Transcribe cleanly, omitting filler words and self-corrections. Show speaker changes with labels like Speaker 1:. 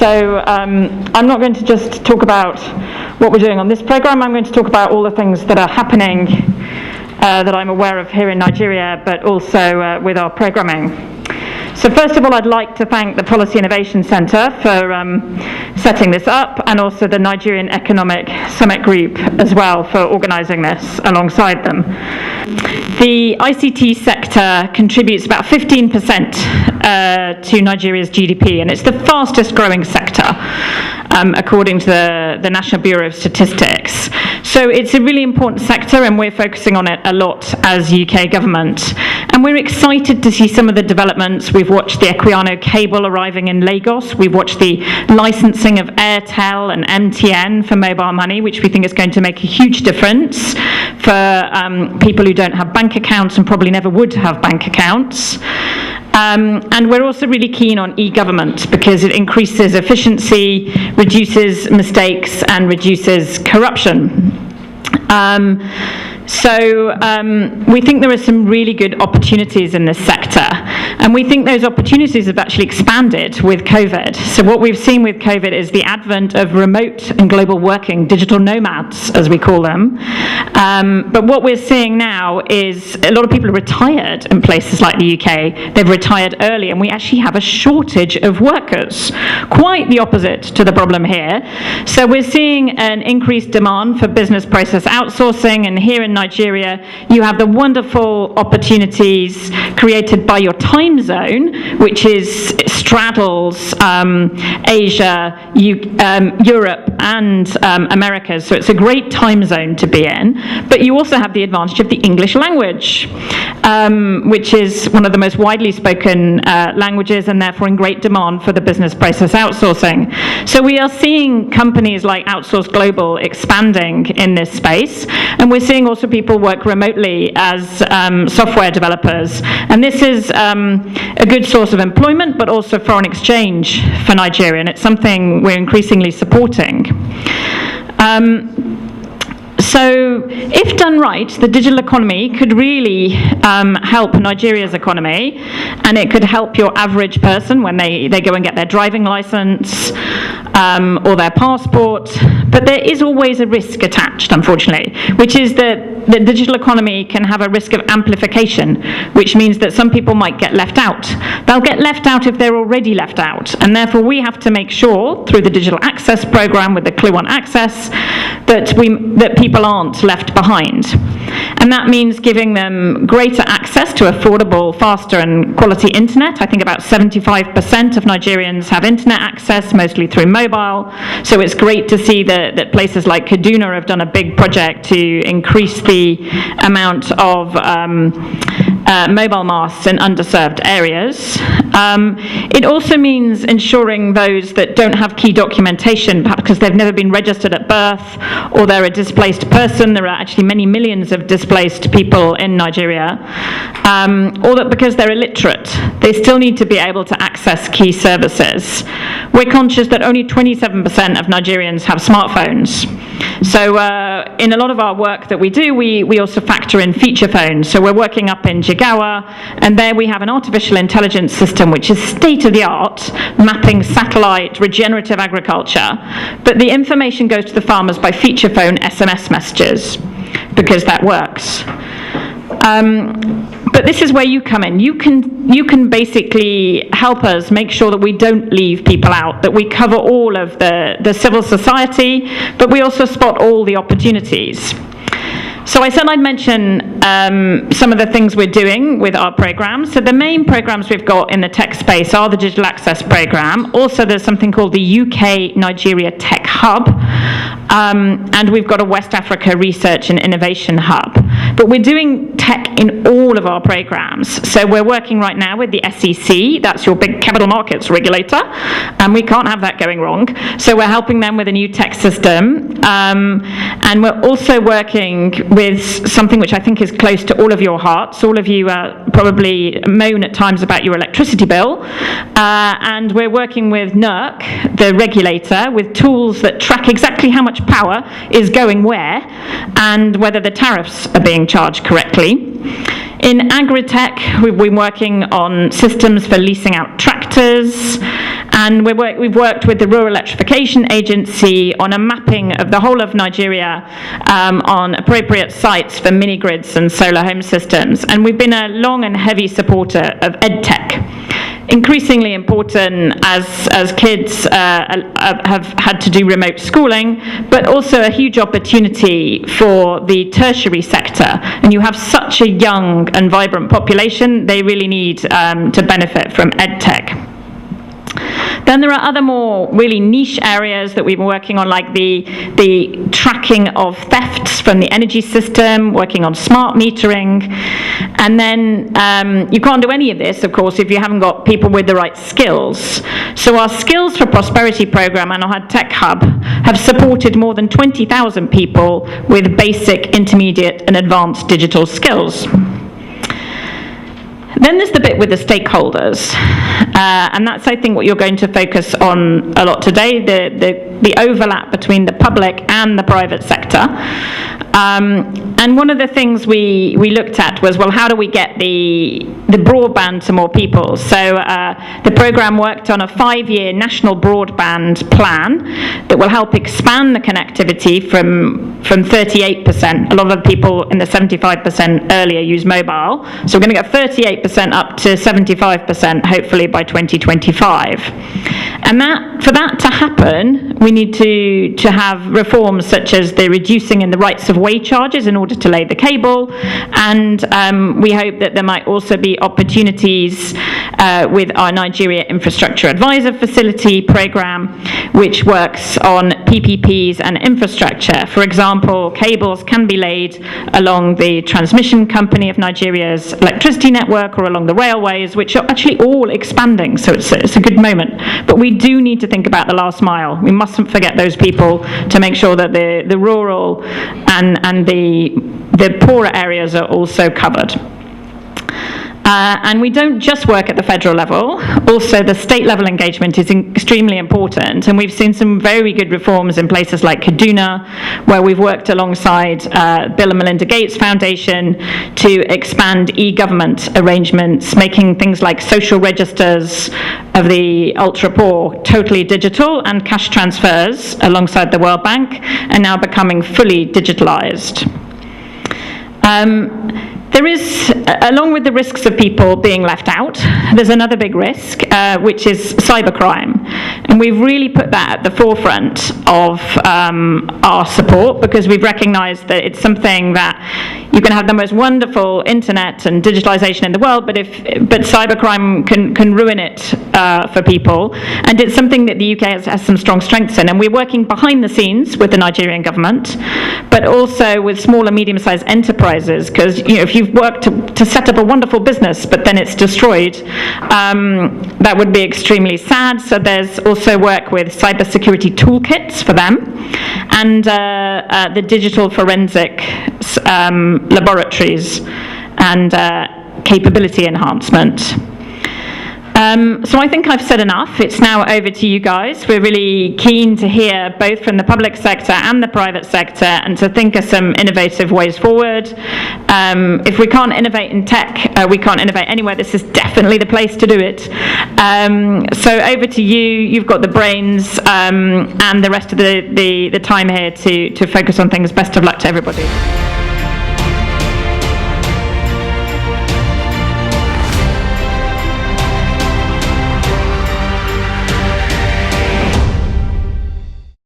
Speaker 1: So I'm not going to just talk about what we're doing on this program. I'm going to talk about all the things that are happening that I'm aware of here in Nigeria, but also with our programming. So first of all, I'd like to thank the Policy Innovation Centre for setting this up, and also the Nigerian Economic Summit Group as well for organising this alongside them. The ICT sector contributes about 15% to Nigeria's GDP, and it's the fastest growing sector according to the National Bureau of Statistics. So it's a really important sector, and we're focusing on it a lot as UK government. And we're excited to see some of the developments. We've watched the Equiano cable arriving in Lagos. We've watched the licensing of Airtel and MTN for mobile money, which we think is going to make a huge difference for people who don't have bank accounts and probably never would have bank accounts. And we're also really keen on e-government because it increases efficiency, reduces mistakes, and reduces corruption. So we think there are some really good opportunities in this sector, and we think those opportunities have actually expanded with COVID. So what we've seen with COVID is the advent of remote and global working, digital nomads, as we call them. But what we're seeing now is a lot of people are retired in places like the UK. They've retired early, and we actually have a shortage of workers. Quite the opposite to the problem here. So we're seeing an increased demand for business process outsourcing, and here in Nigeria, you have the wonderful opportunities created by your time zone, which straddles Asia, Europe, and Americas. So it's a great time zone to be in. But you also have the advantage of the English language, which is one of the most widely spoken languages, and therefore in great demand for the business process outsourcing. So we are seeing companies like Outsource Global expanding in this space, and we're seeing also people work remotely as software developers. And this is a good source of employment, but also foreign exchange for Nigeria, and it's something we're increasingly supporting. So if done right, the digital economy could really help Nigeria's economy, and it could help your average person when they go and get their driving license or their passport. But there is always a risk attached, unfortunately, which is that the digital economy can have a risk of amplification, which means that some people might get left out. They'll get left out if they're already left out, and therefore we have to make sure through the Digital Access Programme with the Clue on Access that people aren't left behind. And that means giving them greater access to affordable, faster and quality internet. I think about 75% of Nigerians have internet access, mostly through mobile. So it's great to see that places like Kaduna have done a big project to increase the amount of mobile masts in underserved areas. It also means ensuring those that don't have key documentation, perhaps because they've never been registered at birth or they're a displaced person. There are actually many millions of displaced people in Nigeria, or that because they're illiterate, they still need to be able to access key services. We're conscious that only 27% of Nigerians have smartphones. So in a lot of our work that we do, we also factor in feature phones. So we're working up in Jigawa, and there we have an artificial intelligence system which is state-of-the-art, mapping satellite regenerative agriculture. But the information goes to the farmers by feature phone SMS messages, because that works. But this is where you come in. You can basically help us make sure that we don't leave people out, that we cover all of the civil society, but we also spot all the opportunities. So I said I'd mention some of the things we're doing with our programs. So the main programs we've got in the tech space are the Digital Access Programme. Also, there's something called the UK Nigeria Tech Hub. And we've got a West Africa Research and Innovation Hub. But we're doing tech in all of our programs. So we're working right now with the SEC, that's your big capital markets regulator, and we can't have that going wrong. So we're helping them with a new tech system. And we're also working with something which I think is close to all of your hearts. All of you probably moan at times about your electricity bill. And we're working with NERC, the regulator, with tools that track exactly how much power is going where and whether the tariffs are being charged correctly. In agri-tech, we've been working on systems for leasing out tractors, And we've worked with the Rural Electrification Agency on a mapping of the whole of Nigeria on appropriate sites for mini-grids and solar home systems. And we've been a long and heavy supporter of EdTech. Increasingly important as kids have had to do remote schooling, but also a huge opportunity for the tertiary sector. And you have such a young and vibrant population, they really need to benefit from EdTech. Then there are other more really niche areas that we've been working on, like the tracking of thefts from the energy system, working on smart metering. And then you can't do any of this, of course, if you haven't got people with the right skills. So our Skills for Prosperity program and our Tech Hub have supported more than 20,000 people with basic, intermediate, and advanced digital skills. Then there's the bit with the stakeholders, and that's, I think, what you're going to focus on a lot today, the overlap between the public and the private sector. And one of the things we looked at was, well, how do we get the broadband to more people? So the program worked on a 5-year national broadband plan that will help expand the connectivity from 38%. A lot of the people in the 75% earlier use mobile. So we're going to get 38% up to 75%, hopefully by 2025. And for that to happen, we need to have reforms such as the reducing in the rights of way charges in order to lay the cable, and we hope that there might also be opportunities with our Nigeria Infrastructure Advisor Facility program, which works on PPPs and infrastructure. For example, cables can be laid along the transmission company of Nigeria's electricity network or along the railways, which are actually all expanding, so it's a good moment. But we do need to think about the last mile. We mustn't forget those people to make sure that the rural and the poorer areas are also covered. And we don't just work at the federal level, also the state level engagement is extremely important, and we've seen some very good reforms in places like Kaduna, where we've worked alongside Bill and Melinda Gates Foundation to expand e-government arrangements, making things like social registers of the ultra-poor totally digital, and cash transfers alongside the World Bank are now becoming fully digitalized. There is, along with the risks of people being left out, there's another big risk, which is cybercrime. And we've really put that at the forefront of our support, because we've recognized that it's something that you can have the most wonderful internet and digitalization in the world, but cybercrime can ruin it for people. And it's something that the UK has some strong strengths in. And we're working behind the scenes with the Nigerian government, but also with small and medium-sized enterprises, because if you've worked to set up a wonderful business, but then it's destroyed, that would be extremely sad. So there's also work with cybersecurity toolkits for them, and the digital forensic laboratories and capability enhancement. So I think I've said enough. It's now over to you guys. We're really keen to hear both from the public sector and the private sector, and to think of some innovative ways forward. If we can't innovate in tech, we can't innovate anywhere. This is definitely the place to do it. So over to you. You've got the brains and the rest of the time here to focus on things. Best of luck to everybody.